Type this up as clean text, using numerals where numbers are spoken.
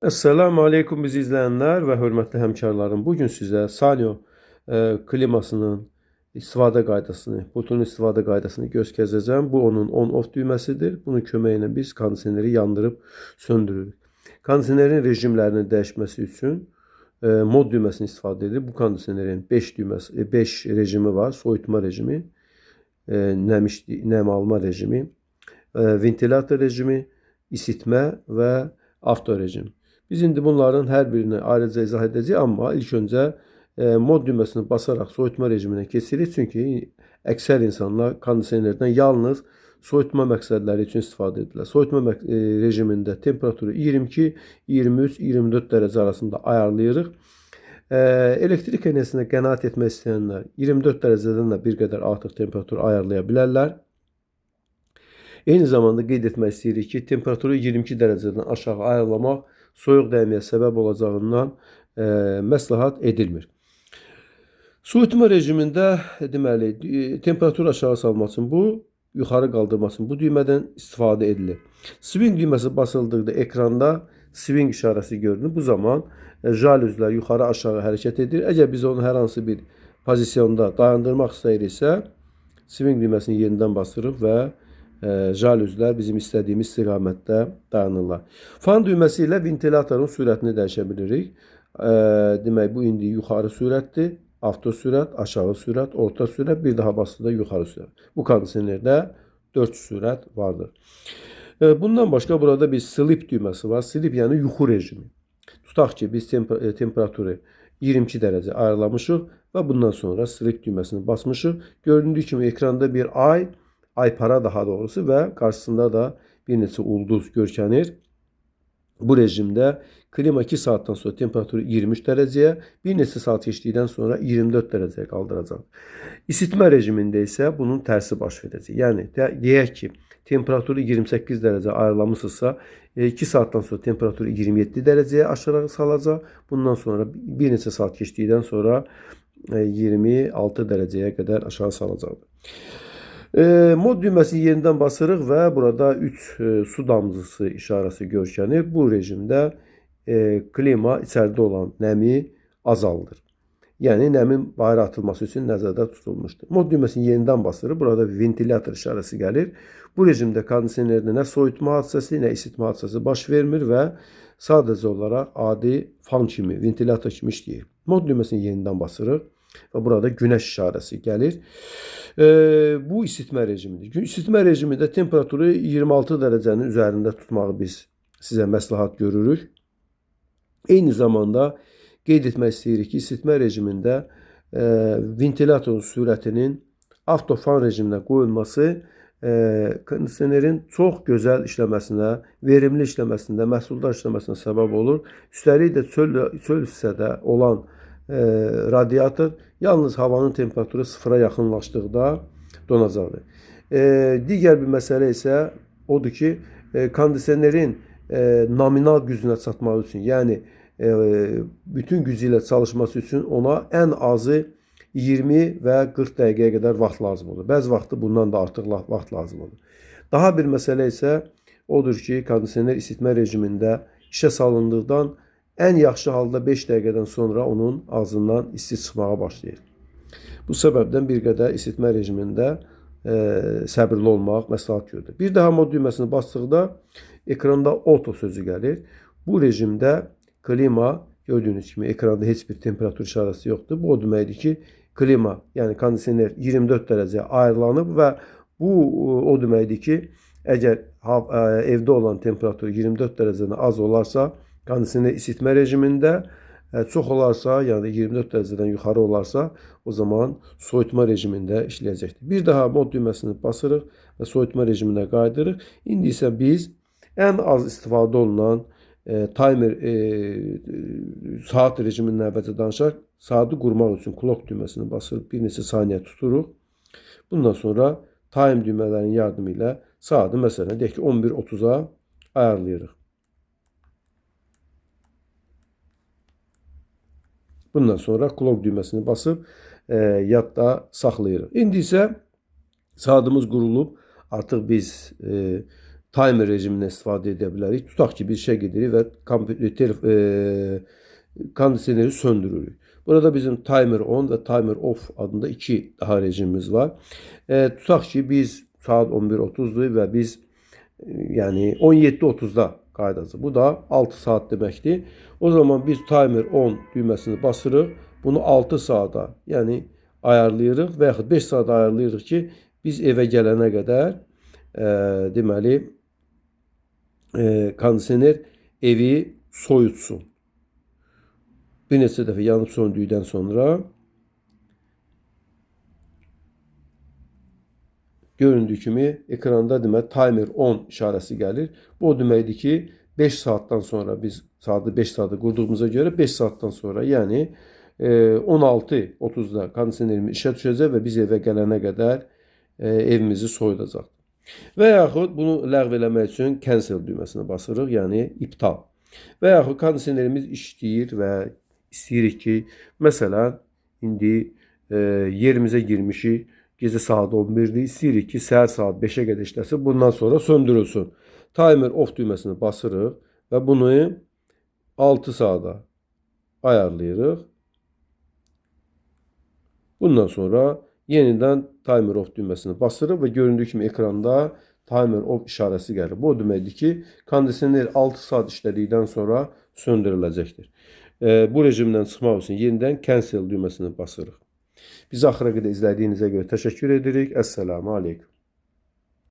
Esselamu Aleyküm bizi izleyenler ve hürmetli hemkarlarım. Bugün size Sanyo klimasının istifadə qaydasını, Bluetooth istifadə qaydasını göstərəcəm. Bu onun on-off düyməsidir. Bunun köməyi biz kondisioneri yandırıb söndürürük. Kondisionerin rejimlərini dəyişməsi üçün mod düyməsini istifadə edilir. Bu kondisionerin 5 düyməsi, 5 rejimi var. Soyutma rejimi, nəm alma rejimi, ventilator rejimi, isitmə və avto rejim. Biz indi bunların hər birini ayrıca izah edəcəyik, amma ilk öncə mod düyməsini basaraq soyutma rejiminə keçirik. Çünki əksər insanlar kondisionerdən yalnız soyutma məqsədləri üçün istifadə edirlər. Soyutma rejimində temperaturu 22, 23, 24 dərəcə arasında ayarlayırıq. Elektrik enerjisinə qənaət etmək istəyənlər 24 dərəcədən də bir qədər artıq temperatur ayarlaya bilərlər. Eyni zamanda qeyd etmək istəyirik ki, temperaturu 22 dərəcədən aşağı ayarlamaq soyuq dəyməyə səbəb olacağından məsləhət edilmir. Soyutma rejimində deməli temperatur aşağı salmaq üçün yuxarı qaldırmaq üçün bu düymədən istifadə edilir. Swing düyməsi basıldıqda ekranda swing işarəsi görünür. Bu zaman jaluzlər yuxarı aşağı hərəkət edir. Əgər biz onu hər hansı bir pozisyonda dayandırmaq istəyiriksə, swing düyməsini yenidən basırıq və jaluzlər bizim istədiyimiz istiqamətdə dayanırlar. Fan düyməsi ilə ventilatorun sürətini dəyişə bilirik. Demək, bu indi yuxarı sürətdir. Avto sürət, aşağı sürət, orta sürət, bir daha basıda yuxarı sürət. Bu kondisionerdə 4 sürət vardır. Bundan başqa burada bir sleep düyməsi var. Sleep yəni yuxu rejimi. Tutaq ki, biz temperaturu 22 dərəcə ayarlamışıq və bundan sonra sleep düyməsini basmışıq. Göründüyü kimi ekranda bir aypara daha doğrusu və qarşısında da bir neçə ulduz görkənir. Bu rejimdə klima 2 saatdan sonra temperaturu 23 dərəcəyə, bir neçə saat keçdikdən sonra 24 dərəcəyə qaldıracaq. İsitmə rejimində isə bunun tərsi baş verəcək. Yəni deyək ki, temperaturu 28 dərəcə ayarlamısınızsa, 2 saatdan sonra temperaturu 27 dərəcəyə aşağı salacaq. Bundan sonra bir neçə saat keçdikdən sonra 26 dərəcəyə qədər aşağı salacaqdır. Mod düyməsini yenidən basırıq və burada 3 su damcısı işarəsi görkənir. Bu rejimdə klima içəridə olan nəmi azaldır. Yəni nəmin bayıra atılması üçün nəzərdə tutulmuşdur. Mod düyməsini yenidən basırıq. Burada ventilator işarəsi gəlir. Bu rejimdə kondisionerdə nə soyutma hadisəsi, nə isitmə hadisəsi baş vermir və sadəcə olaraq adi fan kimi, ventilator kimi işləyir. Mod düyməsini yenidən basırıq və burada günəş işarəsi gəlir. Bu isitmə rejimidir. İsitmə rejimində temperaturu 26 dərəcənin üzərində tutmağı biz sizə məsləhət görürük. Eyni zamanda qeyd etmək istəyirik ki, isitmə rejimində ventilatorun sürətinin avtofan rejiminə qoyulması kondisionerin çox gözəl işləməsinə, verimli işləməsində, məhsuldar işləməsinə səbəb olur. Üstəlik də çöl hissədə olan radiator yalnız havanın temperaturu sıfıra yaxınlaşdıqda donacaqdır. Digər bir məsələ isə odur ki, kondisionerin nominal gücünə çatmaq üçün, yəni bütün gücü ilə çalışması üçün ona ən azı 20 və 40 dəqiqəyə qədər vaxt lazım olur. Bəzi vaxtı bundan da artıq vaxt lazım olur. Daha bir məsələ isə odur ki, kondisioner isitmə rejimində işə salındıqdan ən yaxşı halda 5 dəqiqədən sonra onun ağzından isti çıxmağa başlayır. Bu səbəbdən bir qədər isitmə rejimində səbirli olmaq məsləhət görülür. Bir daha mod düyməsini basdıqda ekranda auto sözü gəlir. Bu rejimdə klima gördüyünüz kimi ekranda heç bir temperatur işarəsi yoxdur. Bu o deməkdir ki, klima, yəni kondisioner 24 dərəcəyə ayarlanıb və bu o deməkdir ki, əgər evdə olan temperatur 24 dərəcədən az olarsa, kondisioner isitmə rejimində, çox olarsa, yəni 24 dərəcədən yuxarı olarsa, o zaman soyutma rejimində işləyəcəkdir. Bir daha mod düyməsini basırıq və soyutma rejiminə qaydırıq. İndi isə biz ən az istifadə olunan timer saat rejimindən əvvəlcə danışaq. Saatı qurmaq üçün clock düyməsini basırıq, bir neçə saniyə tuturuq. Bundan sonra time düymələrinin yardımı ilə saatı məsələn deyək ki 11:30-a ayarlayırıq. Bundan sonra clock düyməsini basıb yadda saxlayırıq. İndi isə saatımız qurulub. Artıq biz timer rejimindən istifadə edə bilərik. Tutaq ki, biz işə gedirik və kondisioneri söndürürük. Burada bizim timer on və timer off adında iki daha rejimimiz var. Tutaq ki, biz saat 11:30'dur və biz yani 17:30'da qaydacaq. Bu da 6 saat deməkdir. O zaman biz timer on düyməsini basırıq. Bunu 6 saata, yəni ayarlayırıq və yaxud 5 saat ayarlayırıq ki, biz evə gələnə qədər deməli kondisioner evi soyutsun. Bir neçə dəfə yanıb söndükdən sonra göründüyü kimi ekranda demək timer on işarəsi gəlir. Bu o deməkdir ki, 5 saatdan sonra biz saatı 5 saata qurduğumuza görə 5 saatdan sonra, yəni 16:30'da kondisionerimiz işə düşəcək və biz evə gələnə qədər evimizi soyudacaq. Və yaxud bunu ləğv eləmək üçün cancel düyməsini basırıq, yəni iptal. Və yaxud kondisionerimiz işləyir və istəyirik ki, məsələn, indi yerimizə girmişik, gecə saat 11'dir, istəyirik ki, səhər saat 5'ə qədər işləsin, bundan sonra söndürülsün. Timer off düyməsini basırıq və bunu 6 saata ayarlayırıq. Bundan sonra yenidən timer off düyməsini basırıq və göründüyü kimi ekranda timer off işarəsi gəlir. Bu o deməkdir ki, kondisioner 6 saat işlədikdən sonra söndürüləcəkdir. Bu rejimdən çıxmaq üçün yenidən cancel düyməsini basırıq. Bizi axıra qədər izlədiyinizə görə təşəkkür edirik. Əssalamu aleykum.